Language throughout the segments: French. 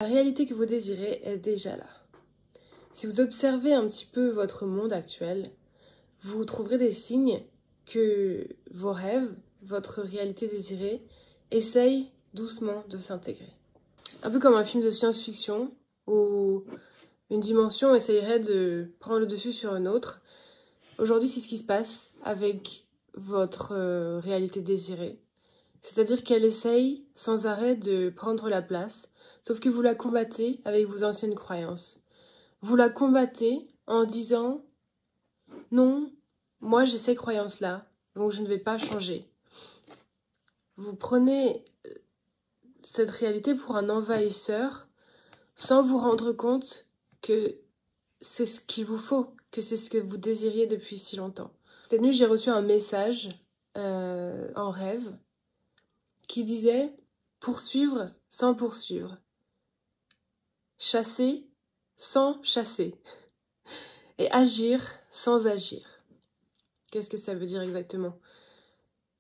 La réalité que vous désirez est déjà là. Si vous observez un petit peu votre monde actuel, vous trouverez des signes que vos rêves, votre réalité désirée, essayent doucement de s'intégrer. Un peu comme un film de science-fiction où une dimension essayerait de prendre le dessus sur une autre. Aujourd'hui, c'est ce qui se passe avec votre réalité désirée. C'est-à-dire qu'elle essaye sans arrêt de prendre la place, sauf que vous la combattez avec vos anciennes croyances. Vous la combattez en disant « Non, moi j'ai ces croyances-là, donc je ne vais pas changer. » Vous prenez cette réalité pour un envahisseur sans vous rendre compte que c'est ce qu'il vous faut, que c'est ce que vous désiriez depuis si longtemps. Cette nuit, j'ai reçu un message en rêve qui disait « Poursuivre sans poursuivre. Chasser sans chasser. Et agir sans agir. » Qu'est-ce que ça veut dire exactement?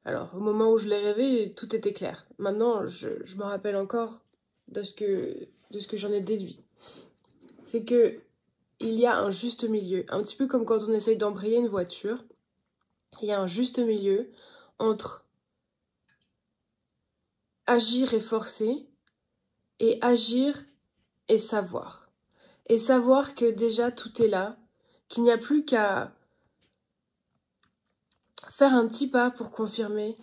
Alors, au moment où je l'ai rêvé, tout était clair. Maintenant, je me rappelle encore de ce que j'en ai déduit. C'est que il y a un juste milieu. Un petit peu comme quand on essaye d'embrayer une voiture. Il y a un juste milieu entre agir et forcer et agir et savoir. Et savoir que déjà tout est là, qu'il n'y a plus qu'à faire un petit pas pour confirmer,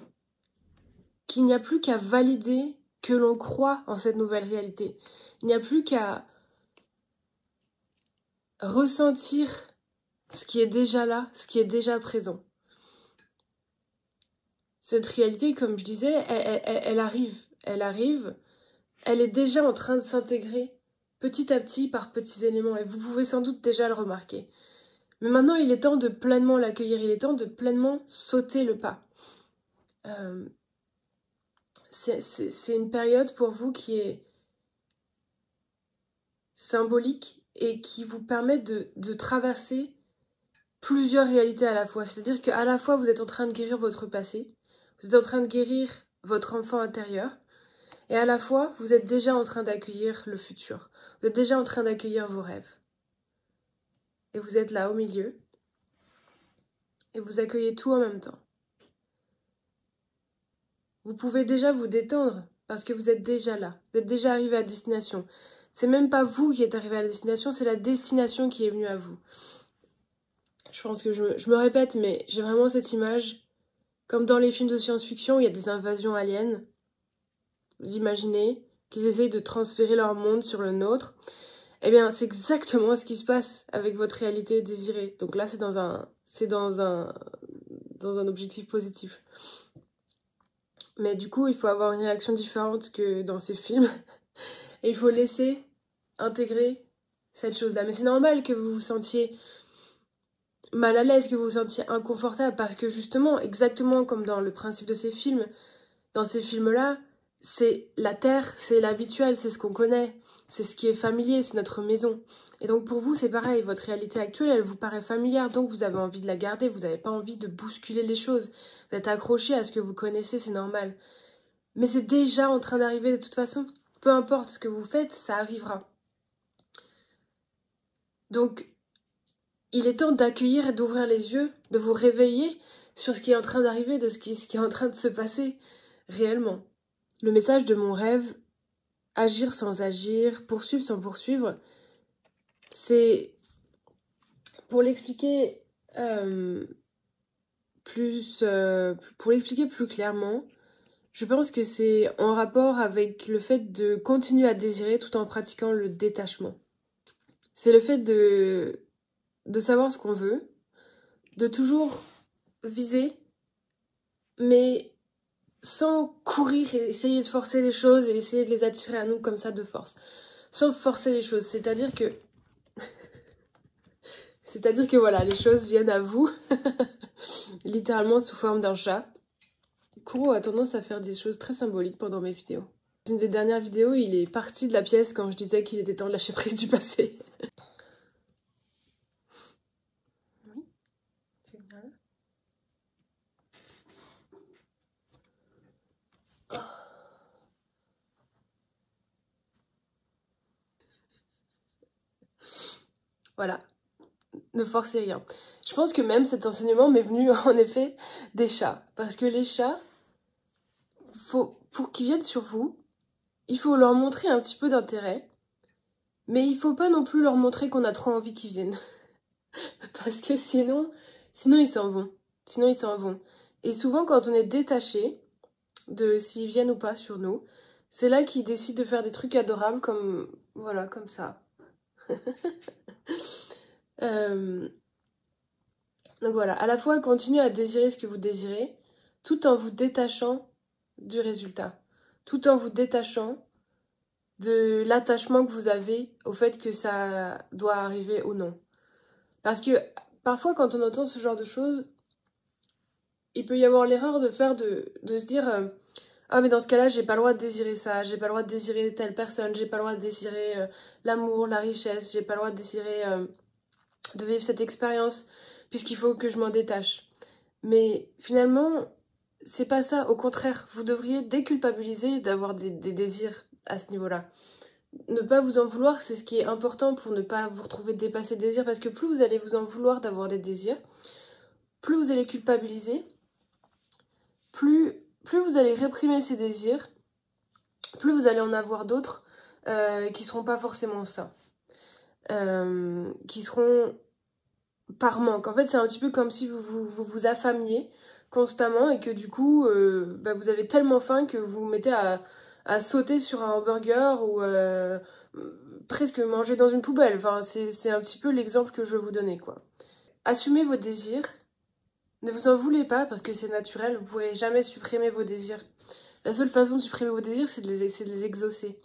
qu'il n'y a plus qu'à valider que l'on croit en cette nouvelle réalité. Il n'y a plus qu'à ressentir ce qui est déjà là, ce qui est déjà présent. Cette réalité, comme je disais, elle arrive, elle est déjà en train de s'intégrer petit à petit par petits éléments et vous pouvez sans doute déjà le remarquer. Mais maintenant, il est temps de pleinement l'accueillir, il est temps de pleinement sauter le pas. C'est une période pour vous qui est symbolique et qui vous permet de traverser plusieurs réalités à la fois. C'est-à-dire qu'à la fois, vous êtes en train de guérir votre passé, vous êtes en train de guérir votre enfant intérieur, et à la fois, vous êtes déjà en train d'accueillir le futur. Vous êtes déjà en train d'accueillir vos rêves. Et vous êtes là au milieu, et vous accueillez tout en même temps. Vous pouvez déjà vous détendre, parce que vous êtes déjà là. Vous êtes déjà arrivé à destination. C'est même pas vous qui êtes arrivé à la destination, c'est la destination qui est venue à vous. Je pense que je me répète, mais j'ai vraiment cette image, comme dans les films de science-fiction, il y a des invasions aliens. Vous imaginez qu'ils essayent de transférer leur monde sur le nôtre. Eh bien, c'est exactement ce qui se passe avec votre réalité désirée. Donc là, c'est dans un objectif positif. Mais du coup, il faut avoir une réaction différente que dans ces films. Et il faut laisser intégrer cette chose-là. Mais c'est normal que vous vous sentiez mal à l'aise, que vous vous sentiez inconfortable, parce que justement, exactement comme dans le principe de ces films, dans ces films-là, c'est la terre, c'est l'habituel, c'est ce qu'on connaît, c'est ce qui est familier, c'est notre maison. Et donc pour vous, c'est pareil, votre réalité actuelle, elle vous paraît familière, donc vous avez envie de la garder, vous n'avez pas envie de bousculer les choses. Vous êtes accroché à ce que vous connaissez, c'est normal. Mais c'est déjà en train d'arriver de toute façon. Peu importe ce que vous faites, ça arrivera. Donc, il est temps d'accueillir et d'ouvrir les yeux, de vous réveiller sur ce qui est en train d'arriver, de ce qui est en train de se passer réellement. Le message de mon rêve, agir sans agir, poursuivre sans poursuivre, c'est, pour l'expliquer plus clairement, je pense que c'est en rapport avec le fait de continuer à désirer tout en pratiquant le détachement. C'est le fait de savoir ce qu'on veut, de toujours viser, mais sans courir et essayer de forcer les choses et essayer de les attirer à nous comme ça de force. Sans forcer les choses, c'est-à-dire que voilà, les choses viennent à vous, littéralement sous forme d'un chat. Kuro a tendance à faire des choses très symboliques pendant mes vidéos. Dans une des dernières vidéos, il est parti de la pièce quand je disais qu'il était temps de lâcher prise du passé. Oui, génial. Voilà, ne forcez rien. Je pense que même cet enseignement m'est venu en effet des chats. Parce que les chats, pour qu'ils viennent sur vous, il faut leur montrer un petit peu d'intérêt. Mais il faut pas non plus leur montrer qu'on a trop envie qu'ils viennent. Parce que sinon ils s'en vont. Sinon ils s'en vont. Et souvent quand on est détaché de s'ils viennent ou pas sur nous, c'est là qu'ils décident de faire des trucs adorables comme, voilà, comme ça. Donc voilà, à la fois continuez à désirer ce que vous désirez, tout en vous détachant du résultat, tout en vous détachant de l'attachement que vous avez au fait que ça doit arriver ou non. Parce que parfois quand on entend ce genre de choses, il peut y avoir l'erreur de se dire ah mais dans ce cas-là j'ai pas le droit de désirer ça, j'ai pas le droit de désirer telle personne, j'ai pas le droit de désirer l'amour, la richesse, j'ai pas le droit de désirer de vivre cette expérience puisqu'il faut que je m'en détache. Mais finalement, c'est pas ça. Au contraire, vous devriez déculpabiliser d'avoir des désirs à ce niveau-là. Ne pas vous en vouloir, c'est ce qui est important pour ne pas vous retrouver dépassé de désirs. Parce que plus vous allez vous en vouloir d'avoir des désirs, plus vous allez culpabiliser, plus vous allez réprimer ces désirs, plus vous allez en avoir d'autres qui seront pas forcément ça. Qui seront par manque. En fait, c'est un petit peu comme si vous affamiez constamment et que du coup, vous avez tellement faim que vous vous mettez à sauter sur un hamburger ou presque manger dans une poubelle. Enfin, c'est un petit peu l'exemple que je veux vous donner, quoi. Assumez vos désirs. Ne vous en voulez pas parce que c'est naturel. Vous ne pourrez jamais supprimer vos désirs. La seule façon de supprimer vos désirs, c'est de les exaucer.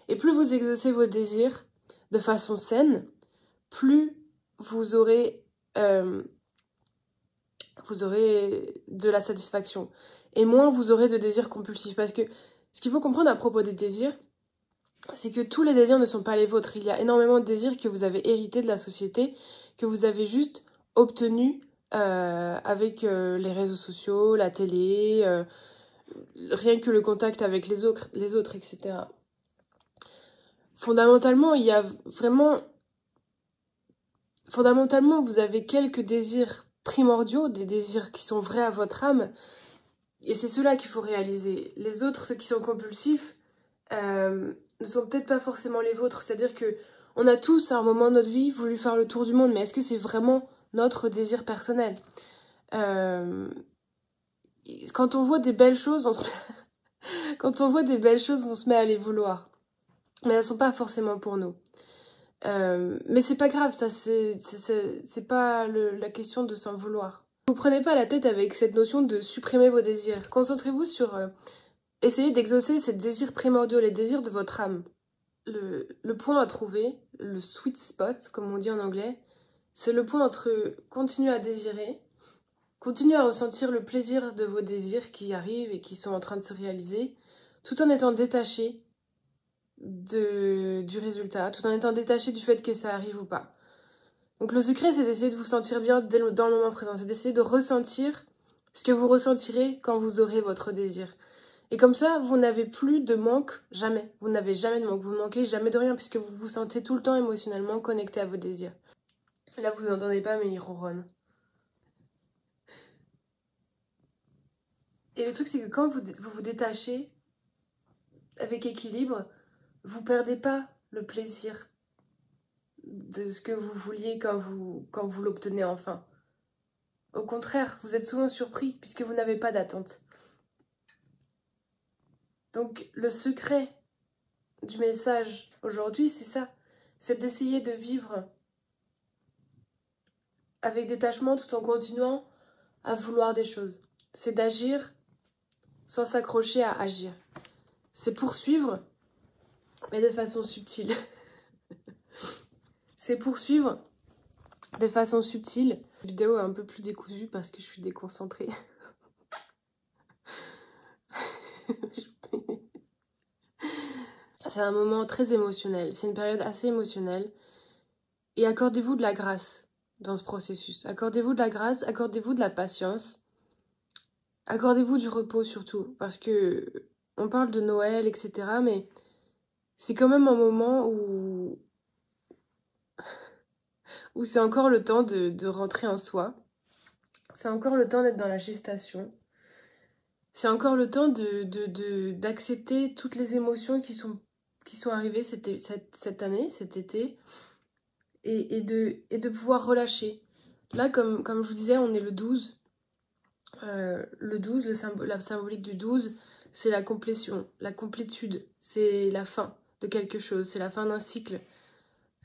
Et plus vous exaucez vos désirs de façon saine, plus vous aurez de la satisfaction. Et moins vous aurez de désirs compulsifs. Parce que ce qu'il faut comprendre à propos des désirs, c'est que tous les désirs ne sont pas les vôtres. Il y a énormément de désirs que vous avez hérités de la société, que vous avez juste obtenus avec les réseaux sociaux, la télé, rien que le contact avec les autres, etc. Fondamentalement, il y a vraiment... Fondamentalement, vous avez quelques désirs primordiaux, des désirs qui sont vrais à votre âme, et c'est cela qu'il faut réaliser. Les autres, ceux qui sont compulsifs, ne sont peut-être pas forcément les vôtres. C'est-à-dire que on a tous, à un moment de notre vie, voulu faire le tour du monde, mais est-ce que c'est vraiment notre désir personnel? Quand on voit des belles choses, quand on voit des belles choses, on se met à les vouloir. Mais elles ne sont pas forcément pour nous. Mais c'est pas grave, ça c'est pas la question de s'en vouloir. Vous prenez pas la tête avec cette notion de supprimer vos désirs. Concentrez-vous sur essayer d'exaucer ces désirs primordiaux, les désirs de votre âme. Le point à trouver, le sweet spot, comme on dit en anglais, c'est le point entre continuer à désirer, continuer à ressentir le plaisir de vos désirs qui arrivent et qui sont en train de se réaliser, tout en étant détaché du résultat, tout en étant détaché du fait que ça arrive ou pas. Donc le secret, c'est d'essayer de vous sentir bien dans le moment présent, c'est d'essayer de ressentir ce que vous ressentirez quand vous aurez votre désir. Et comme ça, vous n'avez plus de manque, jamais. Vous n'avez jamais de manque, vous ne manquez jamais de rien puisque vous vous sentez tout le temps émotionnellement connecté à vos désirs. Là, vous n'entendez pas, mais il ronronne. Et le truc, c'est que quand vous vous détachez avec équilibre, vous perdez pas le plaisir de ce que vous vouliez quand vous l'obtenez enfin. Au contraire, vous êtes souvent surpris puisque vous n'avez pas d'attente. Donc le secret du message aujourd'hui, c'est ça. C'est d'essayer de vivre avec détachement tout en continuant à vouloir des choses. C'est d'agir sans s'accrocher à agir. C'est poursuivre, mais de façon subtile. C'est poursuivre de façon subtile. La vidéo est un peu plus décousue parce que je suis déconcentrée. C'est un moment très émotionnel. C'est une période assez émotionnelle. Et accordez-vous de la grâce dans ce processus. Accordez-vous de la grâce, accordez-vous de la patience. Accordez-vous du repos surtout. Parce que on parle de Noël, etc. Mais c'est quand même un moment où où c'est encore le temps de rentrer en soi. C'est encore le temps d'être dans la gestation. C'est encore le temps d'accepter toutes les émotions qui sont arrivées cette année, cet été, et de pouvoir relâcher. Là, comme je vous disais, on est le 12. Le 12, la symbolique du 12, c'est la complétion, la complétude, c'est la fin de quelque chose, c'est la fin d'un cycle.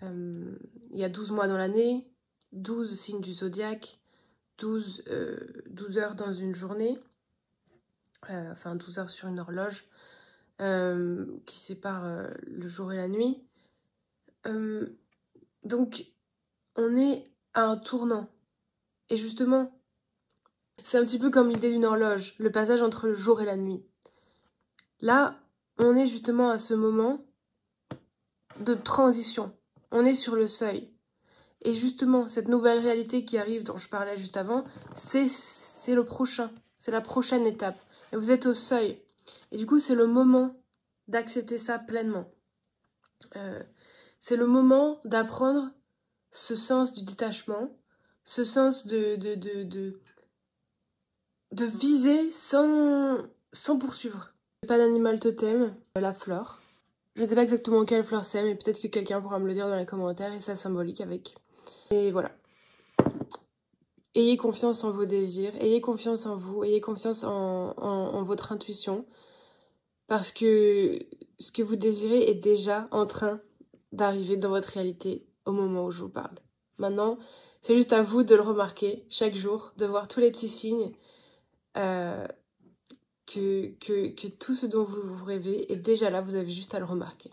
Il y a 12 mois dans l'année, 12 signes du zodiaque, 12 heures dans une journée, enfin 12 heures sur une horloge, qui sépare le jour et la nuit. Donc, on est à un tournant. Et justement, c'est un petit peu comme l'idée d'une horloge, le passage entre le jour et la nuit. Là, on est justement à ce moment de transition. On est sur le seuil. Et justement, cette nouvelle réalité qui arrive, dont je parlais juste avant, c'est le prochain. C'est la prochaine étape. Et vous êtes au seuil. Et du coup, c'est le moment d'accepter ça pleinement. C'est le moment d'apprendre ce sens du détachement, ce sens de viser sans poursuivre. Pas d'animal totem, la fleur. Je ne sais pas exactement quelle fleur c'est, mais peut-être que quelqu'un pourra me le dire dans les commentaires et ça symbolique avec. Et voilà. Ayez confiance en vos désirs, ayez confiance en vous, ayez confiance en votre intuition. Parce que ce que vous désirez est déjà en train d'arriver dans votre réalité au moment où je vous parle. Maintenant, c'est juste à vous de le remarquer chaque jour, de voir tous les petits signes, que tout ce dont vous rêvez est déjà là, vous avez juste à le remarquer.